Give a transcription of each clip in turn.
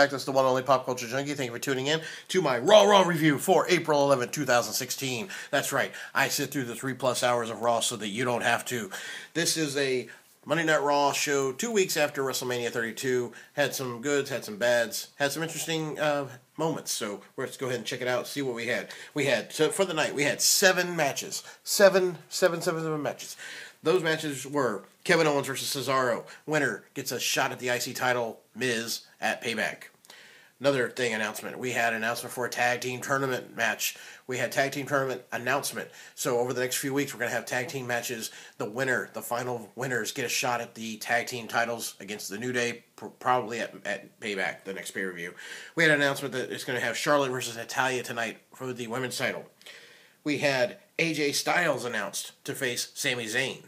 back. This is the one and only Pop Culture Junkie. Thank you for tuning in to my Raw review for April 11, 2016. That's right. I sit through the 3+ hours of Raw so that you don't have to. This is a Monday Night Raw show 2 weeks after WrestleMania 32. Had some goods, had some bads, had some interesting moments. So let's go ahead and check it out, see what we had. So for the night, we had 7 matches. Seven matches. Those matches were Kevin Owens versus Cesaro. Winner gets a shot at the IC title, Miz, at Payback. Another thing announcement. We had an announcement for a tag team tournament match. We had tag team tournament announcement. So over the next few weeks, we're going to have tag team matches. The final winners get a shot at the tag team titles against the New Day, probably at Payback, the next pay-per-view. We had an announcement that it's going to have Charlotte versus Italia tonight for the women's title. We had AJ Styles announced to face Sami Zayn.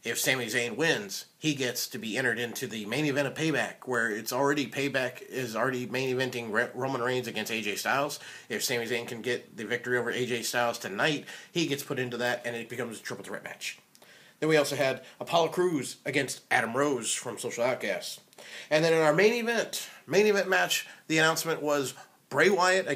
If Sami Zayn wins, he gets to be entered into the main event of Payback, where Payback is already main eventing Roman Reigns against AJ Styles. If Sami Zayn can get the victory over AJ Styles tonight, he gets put into that, and it becomes a triple threat match. Then we also had Apollo Cruz against Adam Rose from Social Outcasts. And then in our main event match, the announcement was Bray Wyatt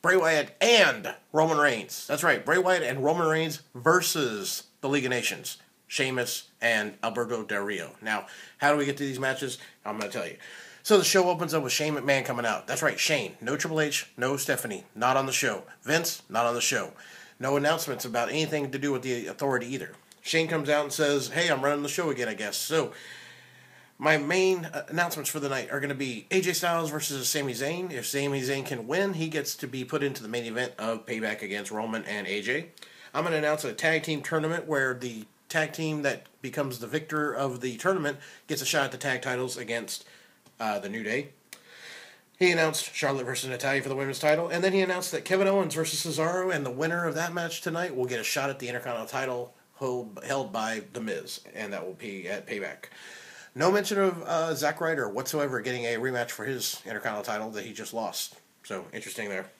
Bray Wyatt and Roman Reigns. That's right, Bray Wyatt and Roman Reigns versus the League of Nations, Sheamus and Alberto Del Rio. Now, how do we get to these matches? I'm going to tell you. So the show opens up with Shane McMahon coming out. That's right, Shane. No Triple H, no Stephanie. Not on the show. Vince, not on the show. No announcements about anything to do with the Authority either. Shane comes out and says, hey, I'm running the show again, I guess. So my main announcements for the night are going to be AJ Styles versus Sami Zayn. If Sami Zayn can win, he gets to be put into the main event of Payback against Roman and AJ. I'm going to announce a tag team tournament where the tag team that becomes the victor of the tournament gets a shot at the tag titles against the New Day. He announced Charlotte versus Italia for the women's title, and then he announced that Kevin Owens versus Cesaro, and the winner of that match tonight will get a shot at the Intercontinental title held by The Miz, and that will be at Payback. No mention of Zack Ryder whatsoever getting a rematch for his Intercontinental title that he just lost. So, interesting there.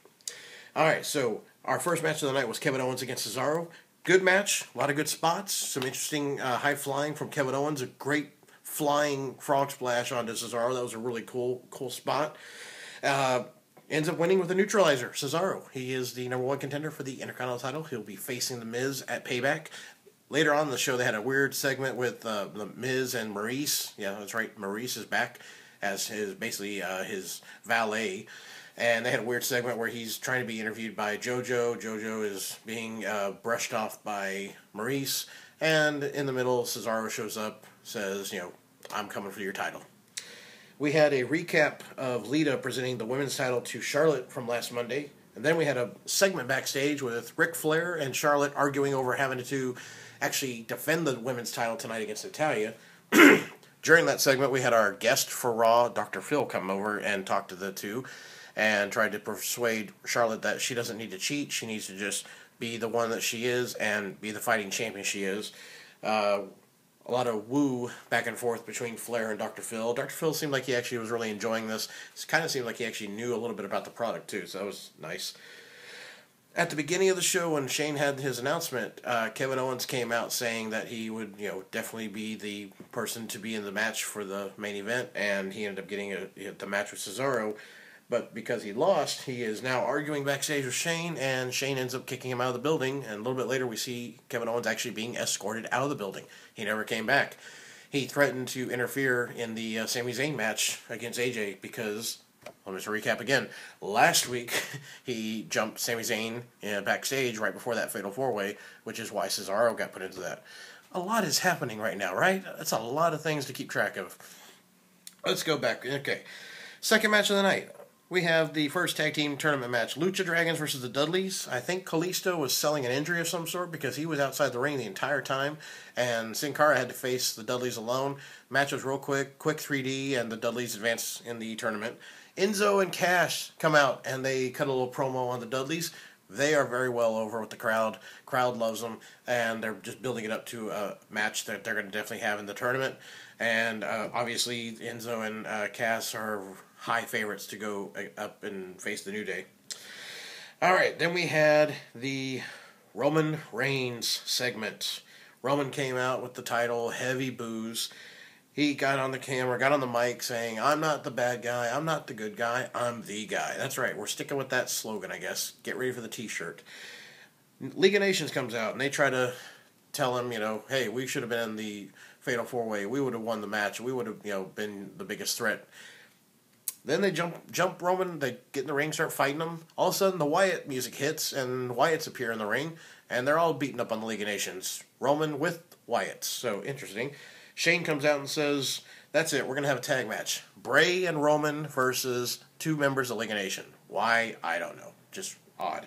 Alright, so our first match of the night was Kevin Owens against Cesaro. Good match, a lot of good spots, some interesting high flying from Kevin Owens, a great flying frog splash onto Cesaro. That was a really cool spot. Ends up winning with a neutralizer, Cesaro. He is the #1 contender for the Intercontinental title. He'll be facing The Miz at Payback. Later on in the show, they had a weird segment with The Miz and Maurice. Yeah, that's right. Maurice is back as his valet. And they had a weird segment where he's trying to be interviewed by JoJo. JoJo is being brushed off by Maurice. And in the middle, Cesaro shows up, says, I'm coming for your title. We had a recap of Lita presenting the women's title to Charlotte from last Monday. And then we had a segment backstage with Ric Flair and Charlotte arguing over having to actually defend the women's title tonight against Italia. During that segment, we had our guest for Raw, Dr. Phil, come over and talk to the two and tried to persuade Charlotte that she doesn't need to cheat. She needs to just be the one that she is and be the fighting champion she is. A lot of woo back and forth between Flair and Dr. Phil. Dr. Phil seemed like he actually was really enjoying this. It kind of seemed like he actually knew a little bit about the product, too, so that was nice. At the beginning of the show, when Shane had his announcement, Kevin Owens came out saying that he would, definitely be the person to be in the match for the main event, and he ended up getting the match with Cesaro. But because he lost, he is now arguing backstage with Shane, and Shane ends up kicking him out of the building. And a little bit later, we see Kevin Owens actually being escorted out of the building. He never came back. He threatened to interfere in the Sami Zayn match against AJ because, let me just recap again, last week he jumped Sami Zayn backstage right before that Fatal 4-Way, which is why Cesaro got put into that. A lot is happening right now, right? That's a lot of things to keep track of. Let's go back. Okay. Second match of the night. We have the first tag team tournament match, Lucha Dragons versus the Dudleys. I think Kalisto was selling an injury of some sort because he was outside the ring the entire time, and Sin Cara had to face the Dudleys alone. Match was real quick 3D, and the Dudleys advance in the tournament. Enzo and Cash come out, and they cut a little promo on the Dudleys. They are very well over with the crowd. Crowd loves them, and they're just building it up to a match that they're going to definitely have in the tournament. And obviously, Enzo and Cass are high favorites to go up and face the New Day. All right, then we had the Roman Reigns segment. Roman came out with the title, heavy boos. He got on the camera, got on the mic saying, "I'm not the bad guy, I'm not the good guy, I'm the guy." That's right, we're sticking with that slogan, I guess. Get ready for the t-shirt. League of Nations comes out, and they try to tell him, hey, we should have been in the Fatal 4-Way. We would have won the match. We would have, been the biggest threat. Then they jump Roman. They get in the ring, start fighting him. All of a sudden, the Wyatt music hits, and Wyatts appear in the ring, and they're all beating up on the League of Nations. Roman with Wyatt. So, interesting. Shane comes out and says, that's it, we're going to have a tag match. Bray and Roman versus 2 members of League of Nations. Why? I don't know. Just odd.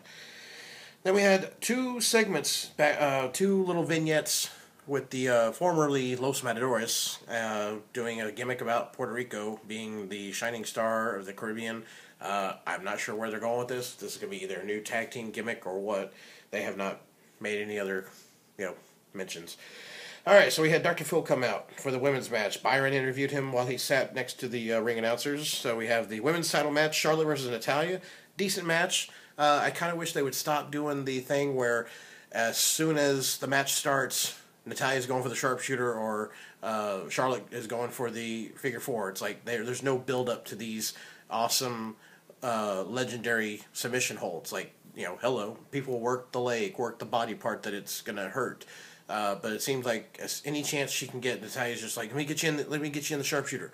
Then we had 2 segments, 2 little vignettes with the formerly Los Matadores doing a gimmick about Puerto Rico being the shining star of the Caribbean. I'm not sure where they're going with this. This is going to be either a new tag team gimmick or what. They have not made any other, mentions. All right, so we had Dr. Phil come out for the women's match. Byron interviewed him while he sat next to the ring announcers. So we have the women's title match, Charla versus Italia. Decent match. I kind of wish they would stop doing the thing where as soon as the match starts, Natalia's going for the sharpshooter or Charlotte is going for the figure 4. It's like there's no build-up to these awesome, legendary submission holds. Like, hello, people work the leg, work the body part that it's going to hurt. But it seems like any chance she can get, Natalia's just like, let me get you in the sharpshooter.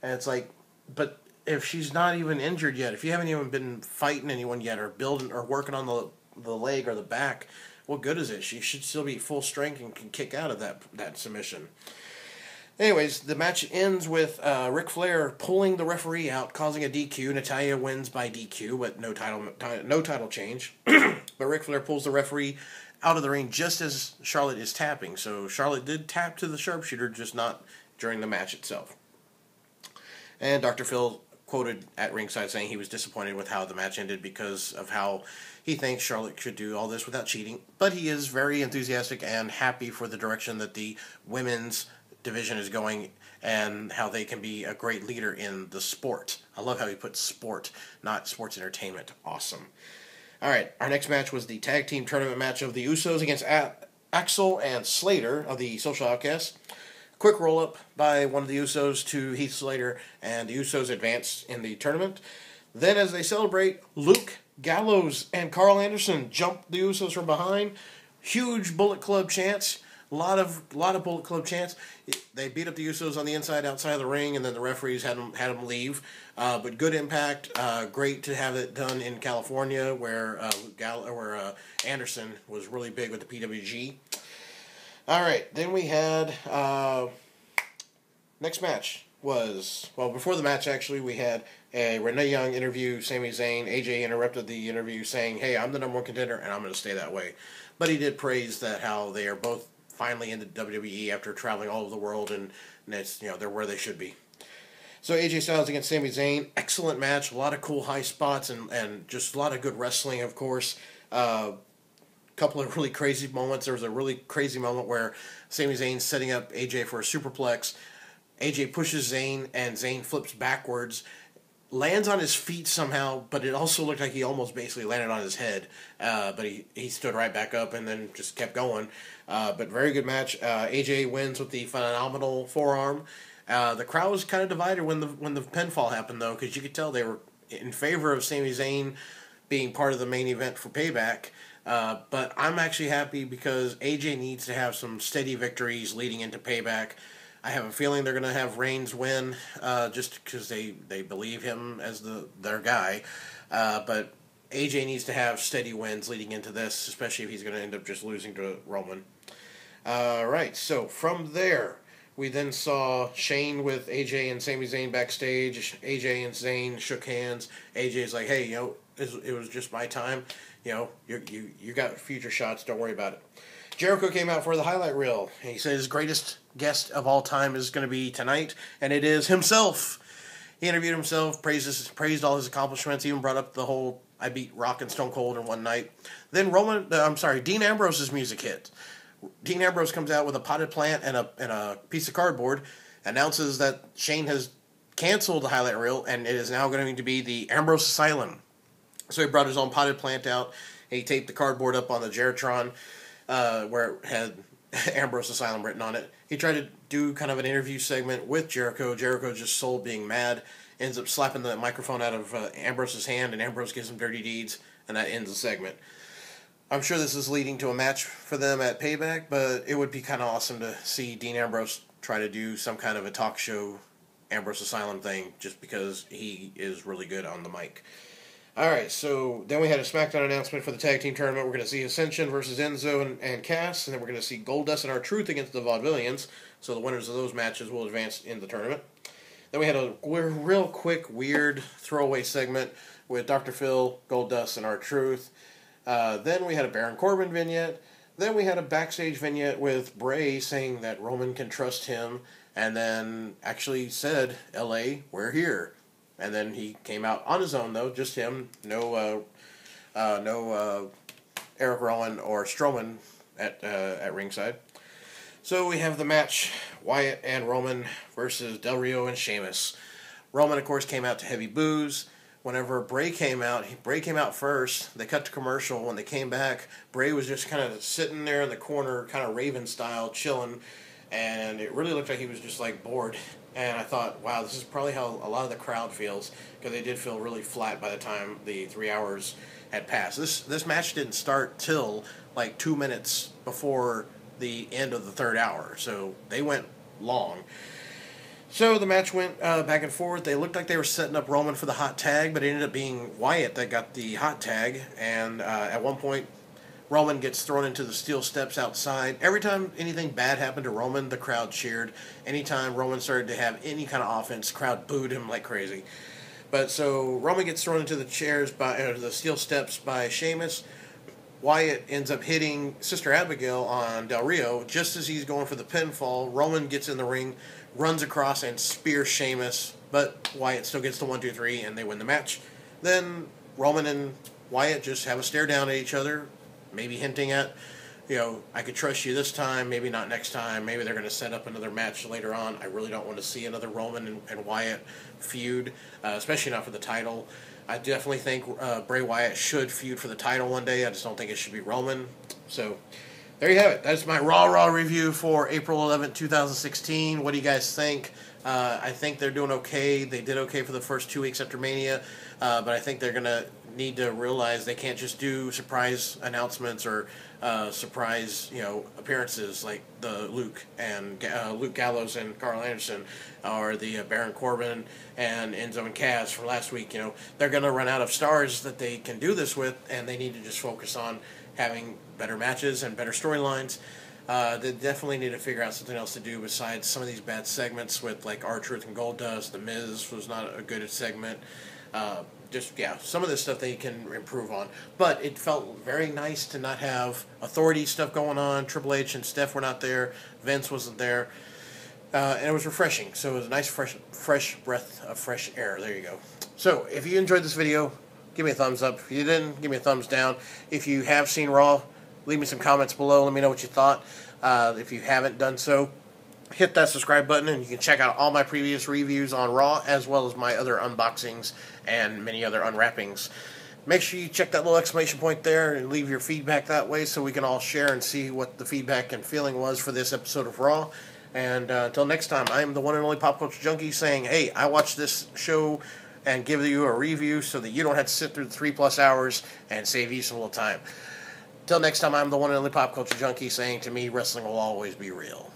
And it's like, but if she's not even injured yet, if you haven't even been fighting anyone yet or building or working on the leg or the back, what good is it? She should still be full strength and can kick out of that submission. Anyways, the match ends with Ric Flair pulling the referee out, causing a DQ. Natalya wins by DQ, but no title change. But Ric Flair pulls the referee out of the ring just as Charlotte is tapping. So Charlotte did tap to the sharpshooter, just not during the match itself. And Dr. Phil quoted at ringside saying he was disappointed with how the match ended because of how he thinks Charlotte should do all this without cheating. But he is very enthusiastic and happy for the direction that the women's division is going and how they can be a great leader in the sport. I love how he put sport, not sports entertainment. Awesome. All right, our next match was the tag team tournament match of the Usos against Axel and Slater of the Social Outcasts. Quick roll-up by one of the Usos to Heath Slater, and the Usos advance in the tournament. Then as they celebrate, Luke Gallows and Carl Anderson jump the Usos from behind. Huge Bullet Club chants. A lot of Bullet Club chants. They beat up the Usos on the inside, outside of the ring, and then the referees had them leave. But good impact. Great to have it done in California, where Anderson was really big with the PWG. All right, then we had next match was before the match actually we had a Renee Young interview Sami Zayn. AJ interrupted the interview saying, "Hey, I'm the #1 contender and I'm going to stay that way." But he did praise that how they are both finally in the WWE after traveling all over the world, and it's, they're where they should be. So AJ Styles against Sami Zayn, excellent match, a lot of cool high spots and just a lot of good wrestling, of course. Couple of really crazy moments. There was a really crazy moment where Sami Zayn's setting up AJ for a superplex. AJ pushes Zayn and Zayn flips backwards, lands on his feet somehow, but it also looked like he almost basically landed on his head. But he stood right back up and then just kept going. But very good match. AJ wins with the phenomenal forearm. The crowd was kind of divided when the pinfall happened, though, because you could tell they were in favor of Sami Zayn being part of the main event for Payback. But I'm actually happy because AJ needs to have some steady victories leading into Payback. I have a feeling they're going to have Reigns win just because they believe him as their guy. But AJ needs to have steady wins leading into this, especially if he's going to end up just losing to Roman. Right, so from there, we then saw Shane with AJ and Sami Zayn backstage. AJ and Zayn shook hands. AJ's like, "Hey, it was just my time. You got future shots. Don't worry about it." Jericho came out for the highlight reel. He said his greatest guest of all time is going to be tonight, and it is himself. He interviewed himself, praised all his accomplishments, even brought up the whole "I beat Rock and Stone Cold in one night." Then Dean Ambrose's music hit. Dean Ambrose comes out with a potted plant and a piece of cardboard, announces that Shane has canceled the highlight reel, and it is now going to be the Ambrose Asylum. So he brought his own potted plant out. He taped the cardboard up on the Geritron, where it had Ambrose Asylum written on it. He tried to do kind of an interview segment with Jericho. Jericho just sold being mad, ends up slapping the microphone out of Ambrose's hand, and Ambrose gives him dirty deeds, and that ends the segment. I'm sure this is leading to a match for them at Payback, but it would be kind of awesome to see Dean Ambrose try to do some kind of a talk show Ambrose Asylum thing, just because he is really good on the mic. Alright, so then we had a SmackDown announcement for the tag team tournament. We're going to see Ascension versus Enzo and Cass, and then we're going to see Goldust and R-Truth against the Vaudevillians. So the winners of those matches will advance in the tournament. Then we had a real quick, weird throwaway segment with Dr. Phil, Goldust, and R-Truth. Then we had a Baron Corbin vignette. Then we had a backstage vignette with Bray saying that Roman can trust him, and then actually said, LA, we're here. And then he came out on his own, though, just him. No Eric Rowan or Strowman at ringside. So we have the match, Wyatt and Roman versus Del Rio and Sheamus. Roman, of course, came out to heavy boos. Whenever Bray came out first. They cut to commercial. When they came back, Bray was just kind of sitting there in the corner, kind of Raven style, chilling. And it really looked like he was just like bored. And I thought, wow, this is probably how a lot of the crowd feels, because they did feel really flat by the time the 3 hours had passed. This match didn't start till like 2 minutes before the end of the third hour, so they went long. So the match went back and forth. They looked like they were setting up Roman for the hot tag, but it ended up being Wyatt that got the hot tag. And at one point, Roman gets thrown into the steel steps outside. Every time anything bad happened to Roman, the crowd cheered. Anytime Roman started to have any kind of offense, the crowd booed him like crazy. But so Roman gets thrown into the chairs the steel steps by Sheamus. Wyatt ends up hitting Sister Abigail on Del Rio. Just as he's going for the pinfall, Roman gets in the ring, runs across, and spears Sheamus. But Wyatt still gets the 1, 2, 3, and they win the match. Then Roman and Wyatt just have a stare down at each other, maybe hinting at, I could trust you this time, maybe not next time. Maybe they're going to set up another match later on. I really don't want to see another Roman and Wyatt feud, especially not for the title. I definitely think Bray Wyatt should feud for the title one day. I just don't think it should be Roman. So, there you have it. That's my Raw review for April 11th, 2016. What do you guys think? I think they're doing okay. They did okay for the first 2 weeks after Mania, but I think they're going to need to realize they can't just do surprise announcements or surprise, appearances like the Luke Gallows and Carl Anderson, or the Baron Corbin and Enzo and Cass from last week. They're going to run out of stars that they can do this with, and they need to just focus on having better matches and better storylines. They definitely need to figure out something else to do besides some of these bad segments with like R-Truth and Goldust. The Miz was not a good segment. Some of this stuff they can improve on. But it felt very nice to not have authority stuff going on. Triple H and Steph were not there. Vince wasn't there. And it was refreshing. So it was a nice fresh breath of fresh air. There you go. So if you enjoyed this video, give me a thumbs up. If you didn't, give me a thumbs down. If you have seen Raw, leave me some comments below. Let me know what you thought. If you haven't done so, hit that subscribe button, and you can check out all my previous reviews on Raw, as well as my other unboxings and many other unwrappings. Make sure you check that little exclamation point there and leave your feedback that way so we can all share and see what the feedback and feeling was for this episode of Raw. And until next time, I am the one and only Pop Culture Junkie saying, hey, I watched this show and give you a review so that you don't have to sit through the 3+ hours and save you some little time. Till next time, I'm the one and only Pop Culture Junkie saying, to me, wrestling will always be real.